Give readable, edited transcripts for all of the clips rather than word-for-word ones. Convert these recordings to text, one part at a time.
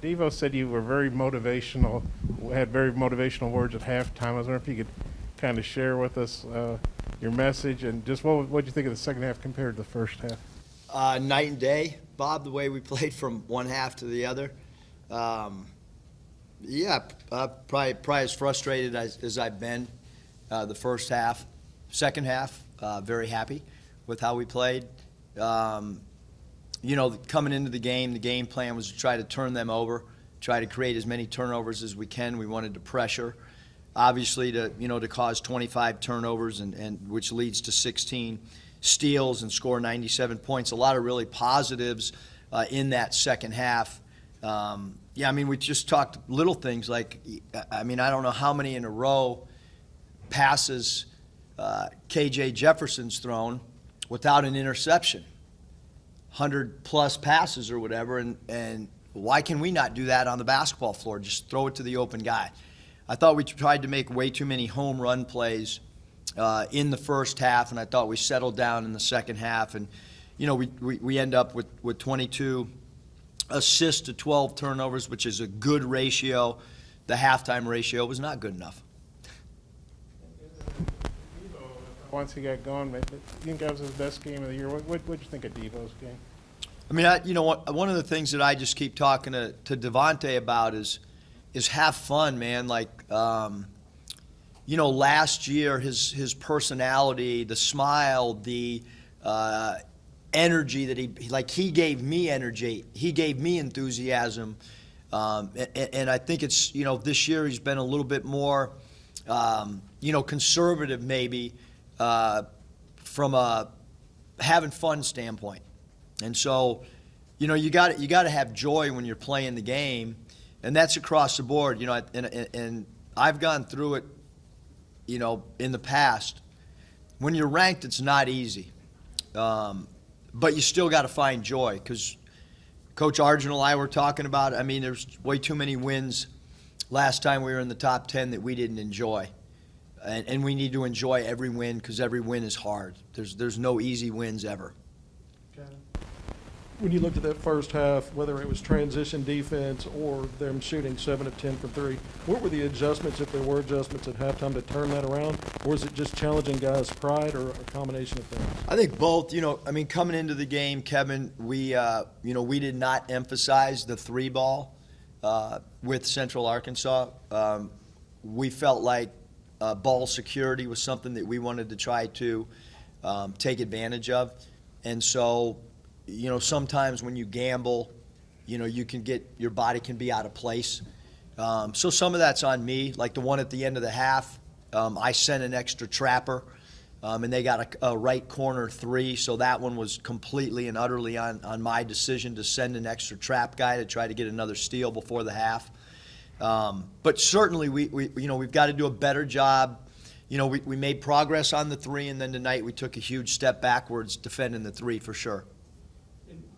Devo said you were very motivational, had very motivational words at halftime. I was wondering if you could kind of share with us your message and just what did you think of the second half compared to the first half? Night and day, Bob, the way we played from one half to the other. Probably as frustrated as I've been the first half. Second half, very happy with how we played. Coming into the game plan was to try to turn them over, try to create as many turnovers as we can. We wanted to pressure, obviously, to cause 25 turnovers, and which leads to 16 steals and score 97 points. A lot of really positives in that second half. We just talked little things like, I don't know how many in a row passes KJ Jefferson's thrown without an interception. 100-plus passes or whatever, and why can we not do that on the basketball floor? Just throw it to the open guy. I thought we tried to make way too many home run plays in the first half, and I thought we settled down in the second half. And, we end up with 22 assists to 12 turnovers, which is a good ratio. The halftime ratio was not good enough. Once he got going, you think that was his best game of the year? What did you think of Devo's game? One of the things that I just keep talking to Devontae about is have fun, man. Last year his personality, the smile, the energy that he gave me energy, he gave me enthusiasm, and I think it's this year he's been a little bit more conservative maybe from a having fun standpoint. And so, you got to have joy when you're playing the game, and that's across the board. And I've gone through it, in the past. When you're ranked, it's not easy, but you still got to find joy. Because Coach Argent and I were talking about, there's way too many wins last time we were in the top 10 that we didn't enjoy. And we need to enjoy every win because every win is hard. There's no easy wins ever. When you looked at that first half, whether it was transition defense or them shooting 7 of 10 from three, what were the adjustments, if there were adjustments at halftime, to turn that around? Or was it just challenging guys' pride, or a combination of things? I think both. Coming into the game, Kevin, we did not emphasize the three ball with Central Arkansas. We felt like ball security was something that we wanted to try to take advantage of. And so, sometimes when you gamble, you can your body can be out of place. So some of that's on me. Like the one at the end of the half, I sent an extra trapper, and they got a right corner three. So that one was completely and utterly on my decision to send an extra trap guy to try to get another steal before the half. But certainly we've got to do a better job. We made progress on the three, and then tonight we took a huge step backwards defending the three for sure.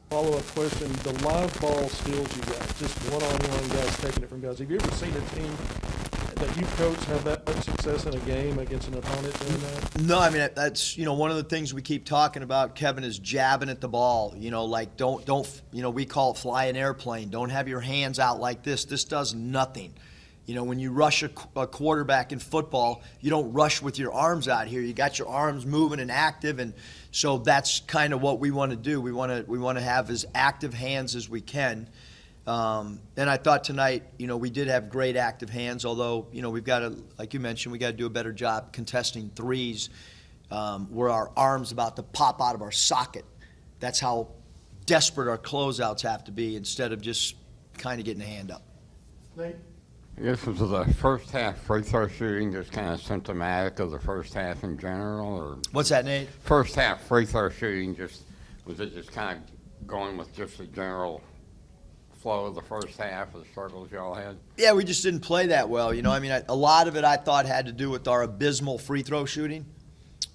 Follow-up question, the live ball steals you got, just one-on-one guys taking it from guys. Have you ever seen a team that you coach have that much success in a game against an opponent doing that? No, that's, one of the things we keep talking about, Kevin, is jabbing at the ball. Don't we call it fly an airplane. Don't have your hands out like this. This does nothing. When you rush a quarterback in football, you don't rush with your arms out here. You got your arms moving and active, and so that's kind of what we want to do. We want to have as active hands as we can. And I thought tonight, we did have great active hands, although, we've got to, like you mentioned, we got to do a better job contesting threes where our arm's about to pop out of our socket. That's how desperate our closeouts have to be instead of just kind of getting a hand up. Nate? I guess was the first half free throw shooting just kind of symptomatic of the first half in general, or what's that, Nate? First half free throw shooting was it just kind of going with just the general flow of the first half of the struggles y'all had? Yeah, we just didn't play that well. A lot of it I thought had to do with our abysmal free throw shooting.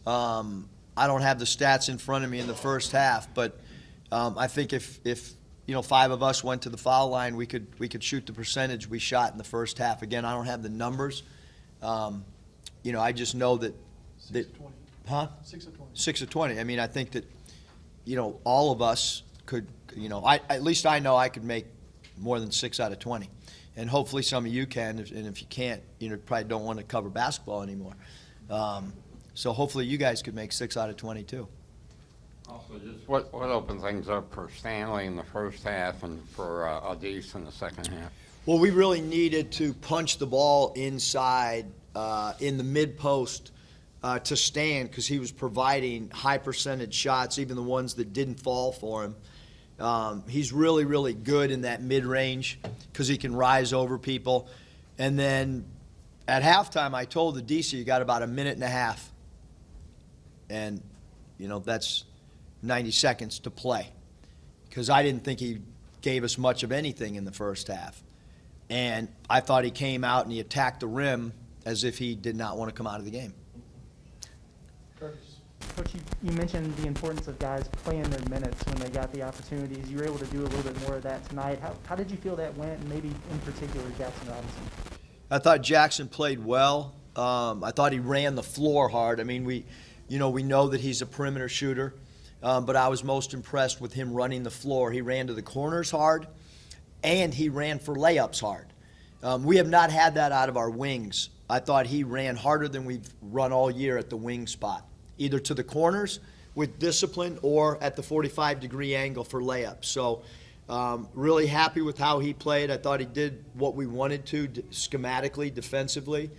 I don't have the stats in front of me in the first half, but I think if five of us went to the foul line, we could shoot the percentage we shot in the first half. Again, I don't have the numbers. I just know that 6 of 20. Huh? 6 of 20. 6 of 20. I think that all of us could. At least I know I could make more than 6 out of 20. And hopefully some of you can, and if you can't, probably don't want to cover basketball anymore. So hopefully you guys could make 6 out of 20 too. Also, just what opened things up for Stanley in the first half and for Adis in the second half? Well, we really needed to punch the ball inside in the mid-post to Stan, because he was providing high percentage shots, even the ones that didn't fall for him. He's really, really good in that mid-range because he can rise over people. And then at halftime, I told the DC, you got about a minute and a half. And, that's 90 seconds to play, because I didn't think he gave us much of anything in the first half. And I thought he came out and he attacked the rim as if he did not want to come out of the game. Coach, you mentioned the importance of guys playing their minutes when they got the opportunities. You were able to do a little bit more of that tonight. How did you feel that went, and maybe in particular Jackson Robinson? I thought Jackson played well. I thought he ran the floor hard. I mean, we know that he's a perimeter shooter, but I was most impressed with him running the floor. He ran to the corners hard, and he ran for layups hard. We have not had that out of our wings. I thought he ran harder than we've run all year at the wing spot, either to the corners with discipline or at the 45-degree angle for layups. So really happy with how he played. I thought he did what we wanted to schematically, defensively.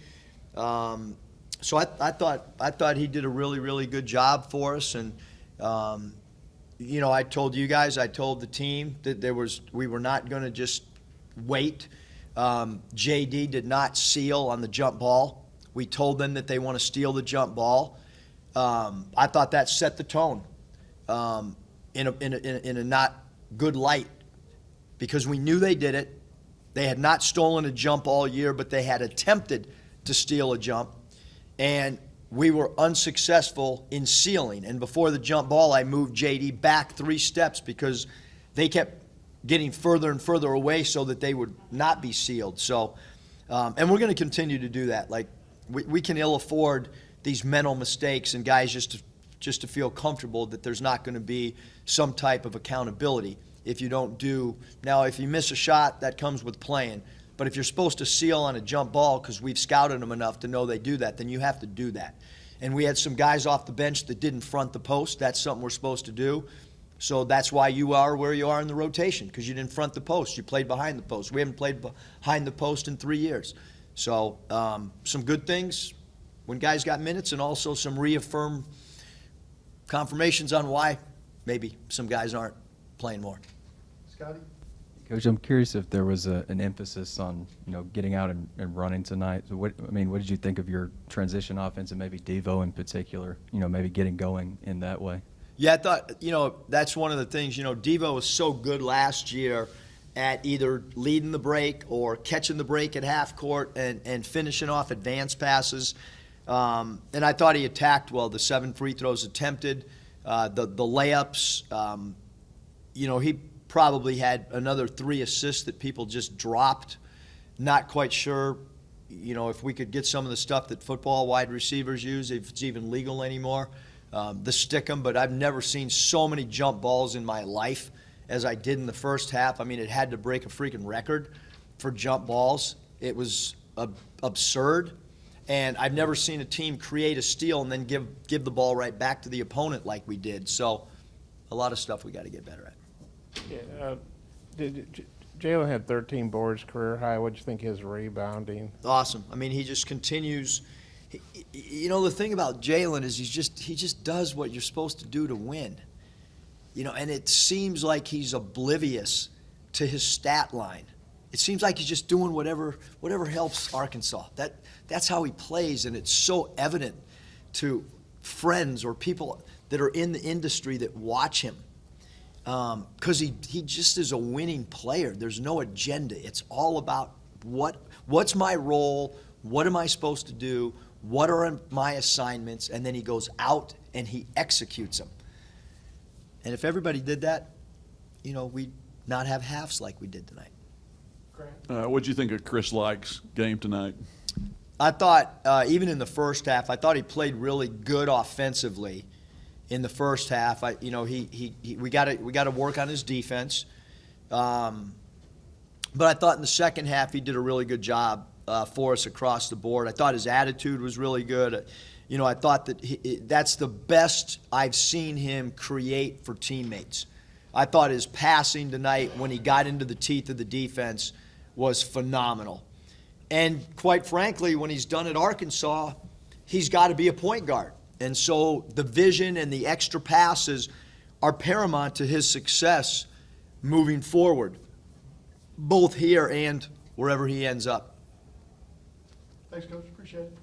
So I thought he did a really, really good job for us. And, I told you guys, I told the team that we were not going to just wait. JD did not seal on the jump ball. We told them that they want to steal the jump ball. I thought that set the tone in a not good light, because we knew they did it. They had not stolen a jump all year, but they had attempted to steal a jump, and we were unsuccessful in sealing. And before the jump ball, I moved JD back 3 steps because they kept getting further and further away so that they would not be sealed. So, and we're going to continue to do that. Like, we can ill afford these mental mistakes, and guys just to feel comfortable that there's not going to be some type of accountability if you don't do. Now, if you miss a shot, that comes with playing. But if you're supposed to seal on a jump ball because we've scouted them enough to know they do that, then you have to do that. And we had some guys off the bench that didn't front the post. That's something we're supposed to do. So that's why you are where you are in the rotation, because you didn't front the post. You played behind the post. We haven't played behind the post in 3 years. So some good things when guys got minutes, and also some reaffirmed confirmations on why maybe some guys aren't playing more. Scotty? Coach, I'm curious if there was an emphasis on, getting out and running tonight. So what did you think of your transition offense, and maybe Devo in particular, maybe getting going in that way? Yeah, I thought, that's one of the things. Devo was so good last year at either leading the break or catching the break at half court and finishing off advanced passes. And I thought he attacked well. The 7 free throws attempted, the layups. He probably had another 3 assists that people just dropped. Not quite sure, if we could get some of the stuff that football wide receivers use, if it's even legal anymore. The stickum, but I've never seen so many jump balls in my life as I did in the first half. I mean, it had to break a freaking record for jump balls. It was absurd, and I've never seen a team create a steal and then give the ball right back to the opponent like we did. So a lot of stuff we got to get better at. Yeah, Jalen had 13 boards, career high. What'd you think his rebounding? Awesome. I mean, he just continues. The thing about Jalen is he just does what you're supposed to do to win. And it seems like he's oblivious to his stat line. It seems like he's just doing whatever helps Arkansas. That's how he plays, and it's so evident to friends or people that are in the industry that watch him. Because he just is a winning player. There's no agenda. It's all about what's my role, what am I supposed to do, what are my assignments, and then he goes out and he executes them. And if everybody did that, we'd not have halves like we did tonight. What'd you think of Chris Lake's game tonight? I thought, even in the first half, I thought he played really good offensively. In the first half, we got to work on his defense. But I thought in the second half he did a really good job for us across the board. I thought his attitude was really good. You know, I thought that that's the best I've seen him create for teammates. I thought his passing tonight when he got into the teeth of the defense was phenomenal. And quite frankly, when he's done at Arkansas, he's got to be a point guard. And so the vision and the extra passes are paramount to his success moving forward, both here and wherever he ends up. Thanks, Coach. Appreciate it.